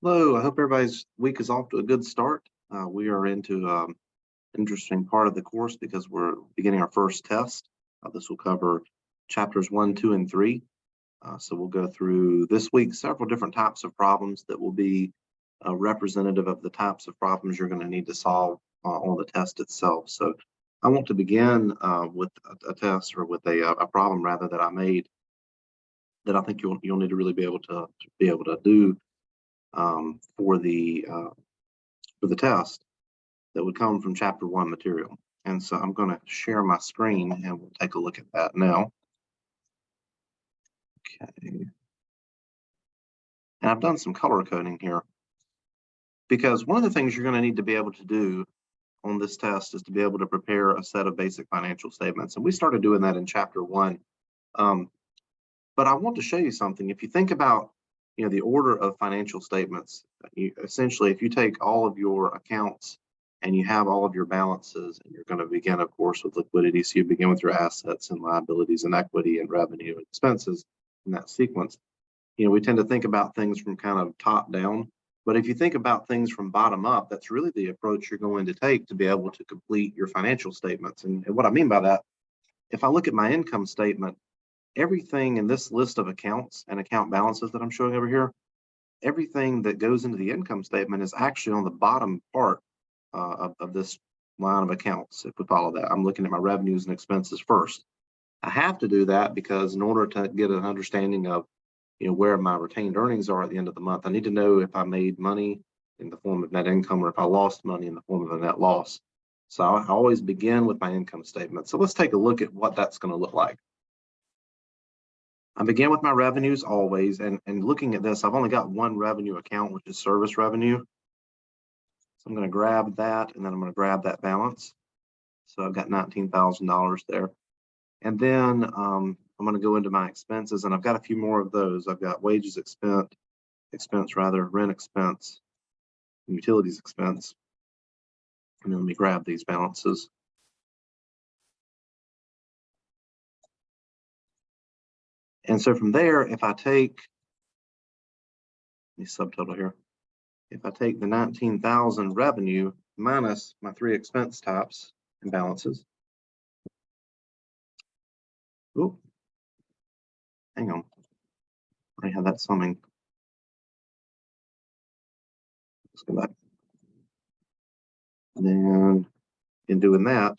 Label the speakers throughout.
Speaker 1: Hello, I hope everybody's week is off to a good start. We are into interesting part of the course because we're beginning our first test. This will cover chapters 1, 2, and 3. So we'll go through this week several different types of problems that will be representative of the types of problems you're going to need to solve on the test itself. So I want to begin with a test or with a problem rather that I made that I think you'll need to really be able to do for the test that would come from chapter 1 material. And so I'm going to share my screen and we'll take a look at that now. Okay. And I've done some color coding here because one of the things you're going to need to be able to do on this test is to be able to prepare a set of basic financial statements. And we started doing that in chapter 1. But I want to show you something. If you think about the order of financial statements, essentially, if you take all of your accounts and you have all of your balances, and you're going to begin, of course, with liquidity. So you begin with your assets and liabilities and equity and revenue and expenses in that sequence. We tend to think about things from kind of top down. But if you think about things from bottom up, that's really the approach you're going to take to be able to complete your financial statements. And what I mean by that, if I look at my income statement, everything in this list of accounts and account balances that I'm showing over here, everything that goes into the income statement is actually on the bottom part of this line of accounts. If we follow that, I'm looking at my revenues and expenses first. I have to do that because in order to get an understanding of where my retained earnings are at the end of the month, I need to know if I made money in the form of net income or if I lost money in the form of a net loss. So I always begin with my income statement. So let's take a look at what that's going to look like. I begin with my revenues always, and looking at this, I've only got one revenue account, which is service revenue. So I'm going to grab that, and then I'm going to grab that balance. So I've got $19,000 there. And then I'm going to go into my expenses, and I've got a few more of those. I've got wages expense, rent expense, and utilities expense. And then let me grab these balances. And so from there, if I take the subtotal here, if I take the 19,000 revenue minus my 3 expense types and balances. Oh, hang on. I have that summing. Let's go back. And then in doing that,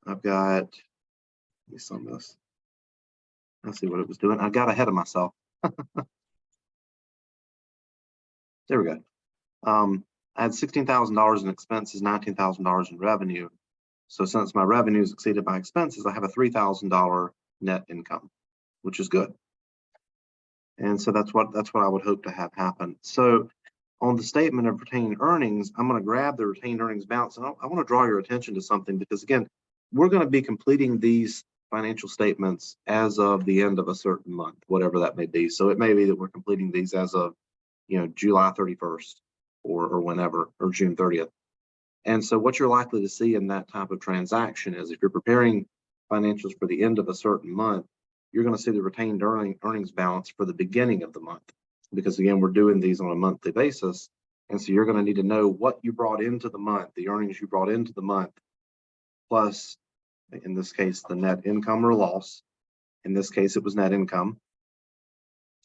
Speaker 1: I've got, let me sum this. Let's see what it was doing. I got ahead of myself. There we go. I had $16,000 in expenses, $19,000 in revenue. So since my revenues exceeded my expenses, I have a $3,000 net income, which is good. And so that's what I would hope to have happen. So on the statement of retained earnings, I'm going to grab the retained earnings balance, and I want to draw your attention to something because, again, we're going to be completing these financial statements as of the end of a certain month, whatever that may be. So it may be that we're completing these as of, July 31st or whenever, or June 30th. And so what you're likely to see in that type of transaction is if you're preparing financials for the end of a certain month, you're going to see the retained earnings balance for the beginning of the month. Because again, we're doing these on a monthly basis. And so you're going to need to know what you brought into the month, the earnings you brought into the month, plus, in this case, the net income or loss. In this case, it was net income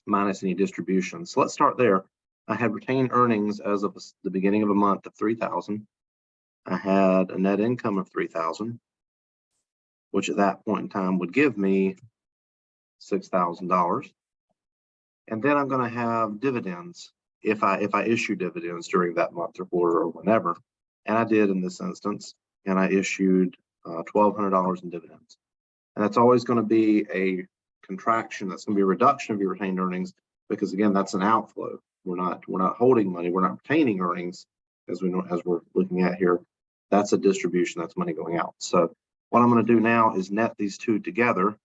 Speaker 1: minus any distributions. So let's start there. I had retained earnings as of the beginning of a month of $3,000. I had a net income of $3,000, which at that point in time would give me $6,000. And then I'm going to have dividends if I issue dividends during that month or quarter or whenever. And I did in this instance, and I issued $1,200 in dividends. And that's always going to be a contraction. That's going to be a reduction of your retained earnings because again, that's an outflow. We're not holding money. We're not retaining earnings as we're looking at here. That's a distribution. That's money going out. So what I'm going to do now is net these two together.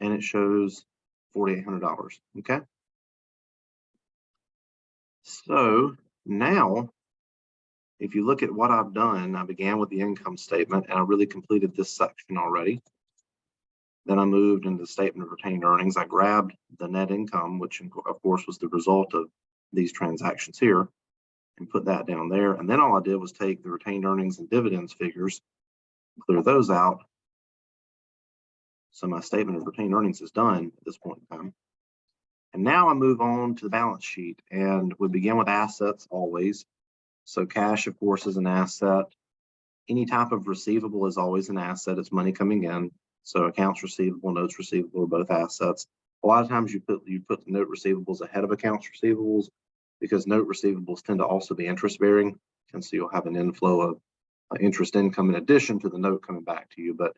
Speaker 1: And it shows $4,800, okay? So now, if you look at what I've done, I began with the income statement and I really completed this section already. Then I moved into the statement of retained earnings. I grabbed the net income, which of course was the result of these transactions here, and put that down there. And then all I did was take the retained earnings and dividends figures, clear those out. So my statement of retained earnings is done at this point in time. And now I move on to the balance sheet, and we begin with assets always. So cash, of course, is an asset. Any type of receivable is always an asset. It's money coming in. So accounts receivable, notes receivable are both assets. A lot of times you put the note receivables ahead of accounts receivables because note receivables tend to also be interest bearing. And so you'll have an inflow of interest income in addition to the note coming back to you. But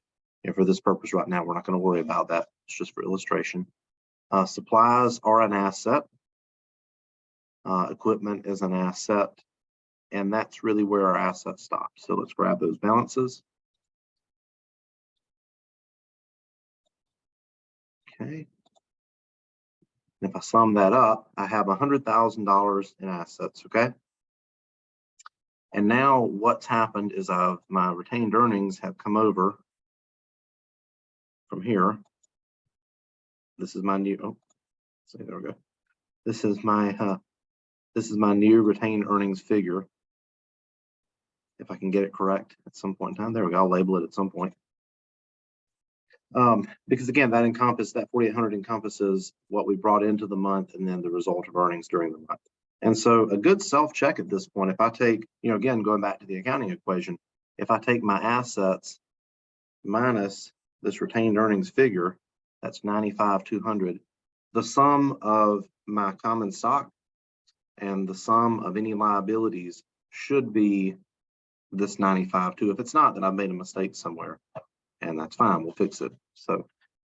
Speaker 1: for this purpose right now, we're not going to worry about that. It's just for illustration. Supplies are an asset. Equipment is an asset. And that's really where our assets stop. So let's grab those balances. Okay. If I sum that up, I have $100,000 in assets, okay? And now what's happened is my retained earnings have come over from here. This is my new, there we go. This is my new retained earnings figure. If I can get it correct at some point in time, there we go, I'll label it at some point. Because again, that 4,800 encompasses what we brought into the month and then the result of earnings during the month. And so a good self-check at this point, if I take, again, going back to the accounting equation, if I take my assets minus this retained earnings figure, that's 95,200, the sum of my common stock and the sum of any liabilities should be this 95,200. If it's not, then I've made a mistake somewhere. And that's fine, we'll fix it. So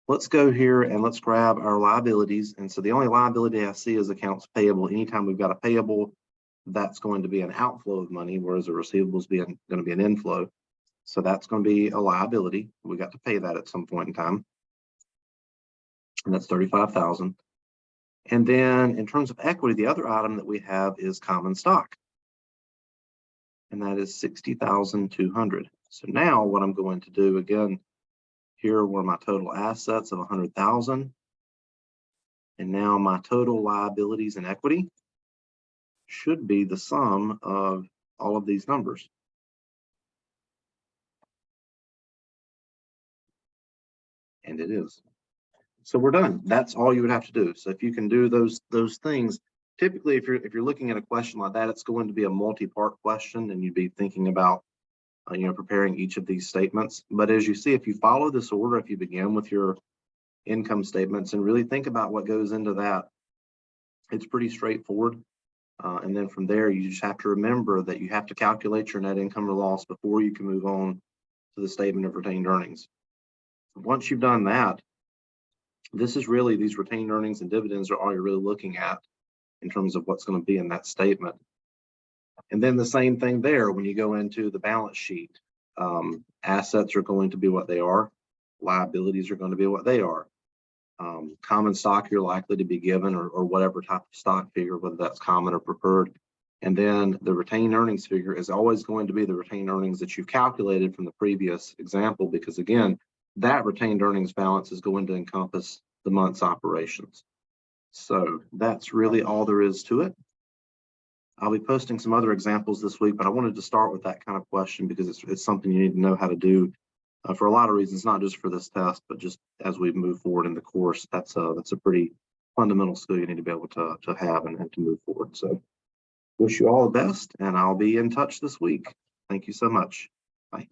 Speaker 1: let's go here and let's grab our liabilities. And so the only liability I see is accounts payable. Anytime we've got a payable, that's going to be an outflow of money, whereas a receivable is going to be an inflow. So that's going to be a liability. We got to pay that at some point in time. And that's 35,000. And then in terms of equity, the other item that we have is common stock. And that is 60,200. So now what I'm going to do, again, here were my total assets of 100,000. And now my total liabilities and equity should be the sum of all of these numbers. And it is. So we're done. That's all you would have to do. So if you can do those things, typically if you're looking at a question like that, it's going to be a multi-part question, and you'd be thinking about preparing each of these statements. But as you see, if you follow this order, if you begin with your income statements and really think about what goes into that, it's pretty straightforward. And then from there, you just have to remember that you have to calculate your net income or loss before you can move on to the statement of retained earnings. Once you've done that, this is really, these retained earnings and dividends are all you're really looking at in terms of what's going to be in that statement. And then the same thing there, when you go into the balance sheet, assets are going to be what they are. Liabilities are going to be what they are. Common stock you're likely to be given, or whatever type of stock figure, whether that's common or preferred. And then the retained earnings figure is always going to be the retained earnings that you've calculated from the previous example, because again, that retained earnings balance is going to encompass the month's operations. So that's really all there is to it. I'll be posting some other examples this week, but I wanted to start with that kind of question because it's something you need to know how to do for a lot of reasons, not just for this test, but just as we move forward in the course. That's a pretty fundamental skill you need to be able to have and to move forward. So wish you all the best, and I'll be in touch this week. Thank you so much. Bye.